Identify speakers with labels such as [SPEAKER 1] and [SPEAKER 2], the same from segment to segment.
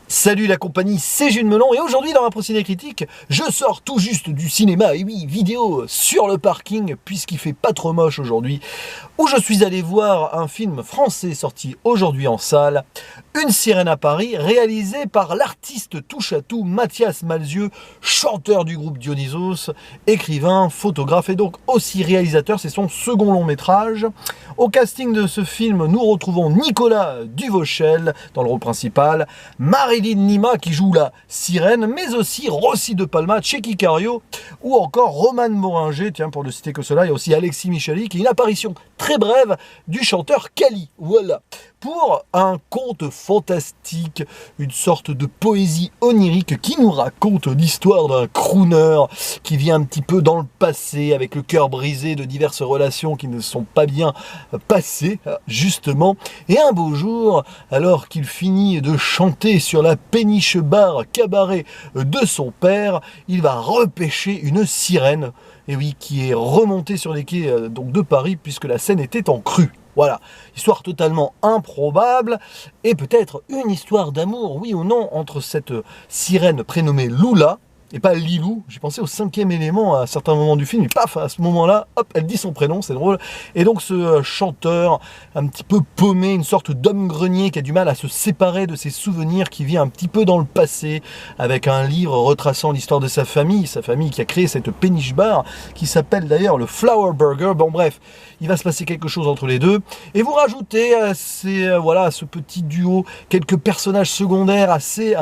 [SPEAKER 1] Salut la compagnie, c'est Jules Melon et aujourd'hui dans ma ciné critique, je sors tout juste du cinéma, et oui, vidéo sur le parking puisqu'il fait pas trop moche aujourd'hui, où je suis allé voir un film français sorti aujourd'hui en salle, Une sirène à Paris, réalisé par l'artiste touche-à-tout Mathias Malzieu, chanteur du groupe Dionysos, écrivain, photographe et donc aussi réalisateur, c'est son second long métrage. Au casting de ce film, nous retrouvons Nicolas Duvauchel dans le rôle principal, Marilyn Nima qui joue la sirène, mais aussi Rossi de Palma, Tchéky Cario ou encore Roman Moringer, tiens pour ne citer que cela, il y a aussi Alexis Michali qui est une apparition très brève du chanteur Kali, voilà. Pour un conte fantastique, une sorte de poésie onirique qui nous raconte l'histoire d'un crooner qui vit un petit peu dans le passé avec le cœur brisé de diverses relations qui ne sont pas bien passées, justement. Et un beau jour, alors qu'il finit de chanter sur la péniche bar cabaret de son père, il va repêcher une sirène, et oui, qui est remontée sur les quais donc de Paris puisque la Seine était en crue. Voilà, histoire totalement improbable, et peut-être une histoire d'amour, oui ou non, entre cette sirène prénommée Lula, et pas Lilou, j'ai pensé au cinquième élément à certains moments du film, et paf, à ce moment-là, hop, elle dit son prénom, c'est drôle, et donc ce chanteur, un petit peu paumé, une sorte d'homme grenier qui a du mal à se séparer de ses souvenirs, qui vit un petit peu dans le passé, avec un livre retraçant l'histoire de sa famille qui a créé cette péniche bar, qui s'appelle d'ailleurs le Flower Burger, bon bref, il va se passer quelque chose entre les deux, et vous rajoutez à ce petit duo quelques personnages secondaires assez,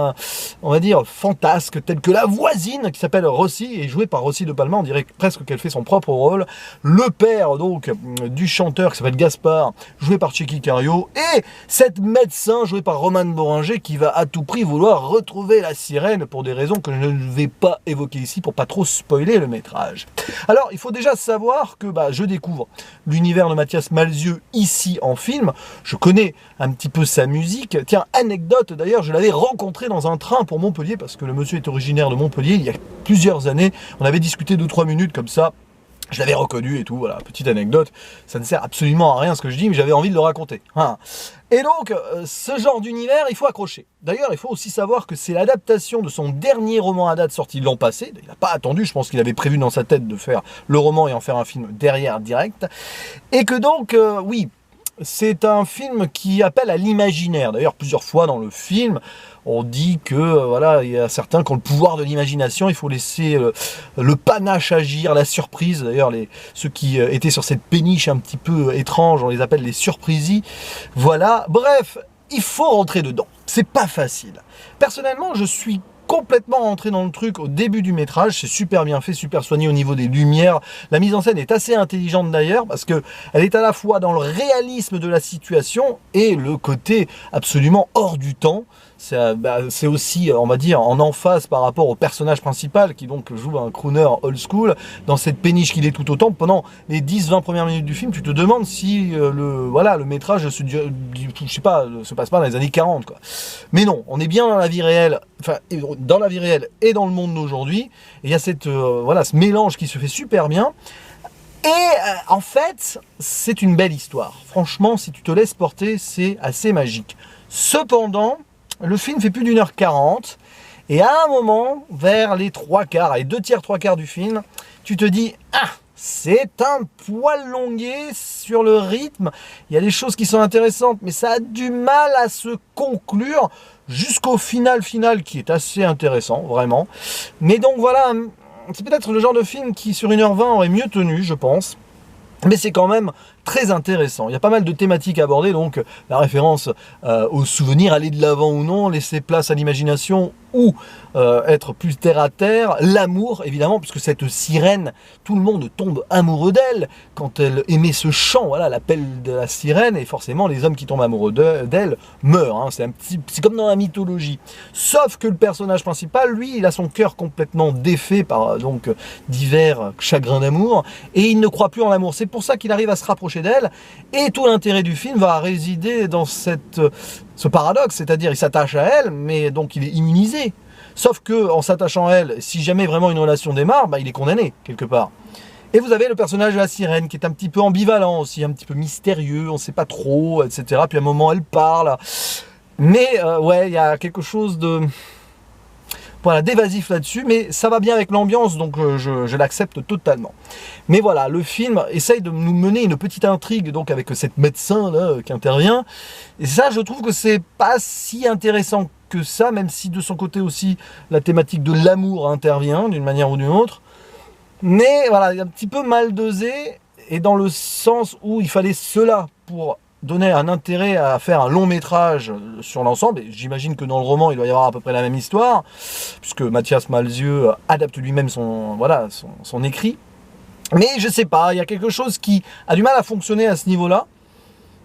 [SPEAKER 1] on va dire, fantasques, tels que la voisine qui s'appelle Rossi, et jouée par Rossi de Palma, on dirait presque qu'elle fait son propre rôle, le père donc du chanteur qui s'appelle Gaspard, joué par Tchéky Cario, et cette médecin jouée par Roman Moringer qui va à tout prix vouloir retrouver la sirène pour des raisons que je ne vais pas évoquer ici pour pas trop spoiler le métrage. Alors il faut déjà savoir que je découvre l'univers de Mathias Malzieu ici en film, je connais un petit peu sa musique, tiens anecdote d'ailleurs, je l'avais rencontré dans un train pour Montpellier parce que le monsieur est originaire de Montpellier il y a plusieurs années, on avait discuté 2-3 minutes comme ça, je l'avais reconnu et tout, voilà, petite anecdote, ça ne sert absolument à rien ce que je dis, mais j'avais envie de le raconter. Et donc, ce genre d'univers, il faut accrocher. D'ailleurs, il faut aussi savoir que c'est l'adaptation de son dernier roman à date sorti l'an passé, il n'a pas attendu, je pense qu'il avait prévu dans sa tête de faire le roman et en faire un film derrière direct, et que donc, oui, c'est un film qui appelle à l'imaginaire. D'ailleurs, plusieurs fois dans le film, on dit que voilà, il y a certains qui ont le pouvoir de l'imagination, il faut laisser le panache agir, la surprise. D'ailleurs, ceux qui étaient sur cette péniche un petit peu étrange, on les appelle les surprisis. Voilà, bref, il faut rentrer dedans. C'est pas facile. Personnellement, je suis complètement rentré dans le truc au début du métrage, c'est super bien fait, super soigné au niveau des lumières, la mise en scène est assez intelligente d'ailleurs, parce que elle est à la fois dans le réalisme de la situation et le côté absolument hors du temps. C'est aussi, on va dire, en emphase par rapport au personnage principal qui donc joue un crooner old school dans cette péniche qu'il est tout autant. Pendant les 10-20 premières minutes du film, tu te demandes si le métrage se passe pas dans les années 40 quoi. Mais non, on est bien dans la vie réelle, enfin dans la vie réelle et dans le monde d'aujourd'hui. Et il y a ce mélange qui se fait super bien. Et en fait, c'est une belle histoire. Franchement, si tu te laisses porter, c'est assez magique. Cependant, le film fait plus d'1h40 et à un moment, vers les 3/4, les 2/3 du film, tu te dis « Ah, c'est un poil longué sur le rythme, il y a des choses qui sont intéressantes, mais ça a du mal à se conclure jusqu'au final qui est assez intéressant, vraiment. » Mais donc voilà, c'est peut-être le genre de film qui sur 1h20 aurait mieux tenu, je pense. Mais c'est quand même très intéressant. Il y a pas mal de thématiques abordées, donc la référence aux souvenirs, aller de l'avant ou non, laisser place à l'imagination ou être plus terre à terre, l'amour évidemment, puisque cette sirène, tout le monde tombe amoureux d'elle quand elle émet ce chant, voilà l'appel de la sirène, et forcément les hommes qui tombent amoureux d'elle meurent, c'est comme dans la mythologie. Sauf que le personnage principal, lui, il a son cœur complètement défait par divers chagrins d'amour, et il ne croit plus en l'amour. C'est pour ça qu'il arrive à se rapprocher d'elle, et tout l'intérêt du film va résider dans ce paradoxe, c'est-à-dire il s'attache à elle, mais donc il est immunisé. Sauf que en s'attachant à elle, si jamais vraiment une relation démarre, il est condamné quelque part. Et vous avez le personnage de la sirène qui est un petit peu ambivalent aussi, un petit peu mystérieux, on ne sait pas trop, etc. Puis à un moment elle parle. Mais ouais, il y a quelque chose de voilà, d'évasif là-dessus, mais ça va bien avec l'ambiance, donc je l'accepte totalement. Mais voilà, le film essaye de nous mener une petite intrigue, donc avec cette médecin là qui intervient, et ça, je trouve que c'est pas si intéressant que ça, même si de son côté aussi la thématique de l'amour intervient d'une manière ou d'une autre. Mais voilà, il est un petit peu mal dosé, et dans le sens où il fallait cela pour donner un intérêt à faire un long métrage sur l'ensemble, et j'imagine que dans le roman il doit y avoir à peu près la même histoire, puisque Mathias Malzieu adapte lui-même voilà, son écrit. Mais je sais pas, il y a quelque chose qui a du mal à fonctionner à ce niveau-là,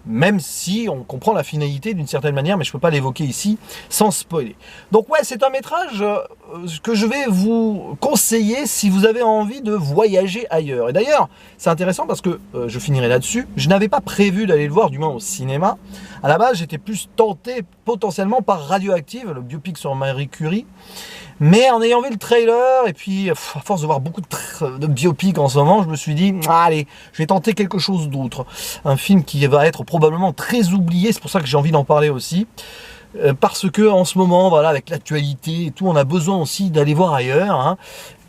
[SPEAKER 1] même si on comprend la finalité d'une certaine manière, mais je ne peux pas l'évoquer ici sans spoiler. Donc ouais, c'est un métrage que je vais vous conseiller si vous avez envie de voyager ailleurs. Et d'ailleurs, c'est intéressant parce que, je finirai là-dessus, je n'avais pas prévu d'aller le voir, du moins au cinéma. À la base, j'étais plus tenté potentiellement par Radioactive, le biopic sur Marie Curie. Mais en ayant vu le trailer, et puis à force de voir beaucoup de biopics en ce moment, je me suis dit, allez, je vais tenter quelque chose d'autre. Un film qui va être probablement très oublié, c'est pour ça que j'ai envie d'en parler aussi. Parce que en ce moment, voilà, avec l'actualité et tout, on a besoin aussi d'aller voir ailleurs, hein,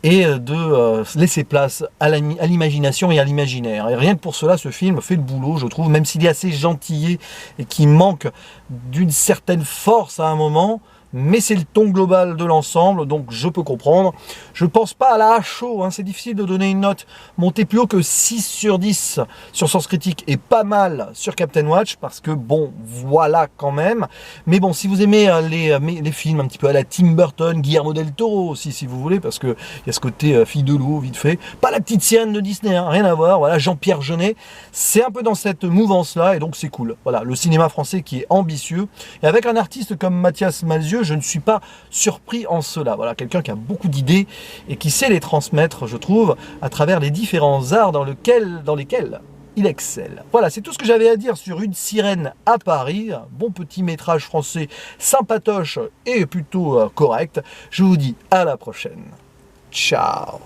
[SPEAKER 1] et de laisser place à l'imagination et à l'imaginaire. Et rien que pour cela, ce film fait le boulot, je trouve, même s'il est assez gentillé et qui manque d'une certaine force à un moment. Mais c'est le ton global de l'ensemble, donc je peux comprendre. Je pense pas à la à chaud, hein, c'est difficile de donner une note montée plus haut que 6 sur 10 sur Sens Critique et pas mal sur Captain Watch, parce que bon, voilà quand même. Mais bon, si vous aimez les films un petit peu à la Tim Burton, Guillermo del Toro aussi, si vous voulez, parce qu'il y a ce côté fille de l'eau, vite fait. Pas la petite sirène de Disney, hein, rien à voir, voilà, Jean-Pierre Jeunet. C'est un peu dans cette mouvance-là, et donc c'est cool. Voilà, le cinéma français qui est ambitieux, et avec un artiste comme Mathias Malzieu, je ne suis pas surpris en cela. Voilà, quelqu'un qui a beaucoup d'idées et qui sait les transmettre, je trouve, à travers les différents arts dans lesquels il excelle. Voilà, c'est tout ce que j'avais à dire sur Une sirène à Paris. Un bon petit métrage français sympatoche et plutôt correct. Je vous dis à la prochaine. Ciao.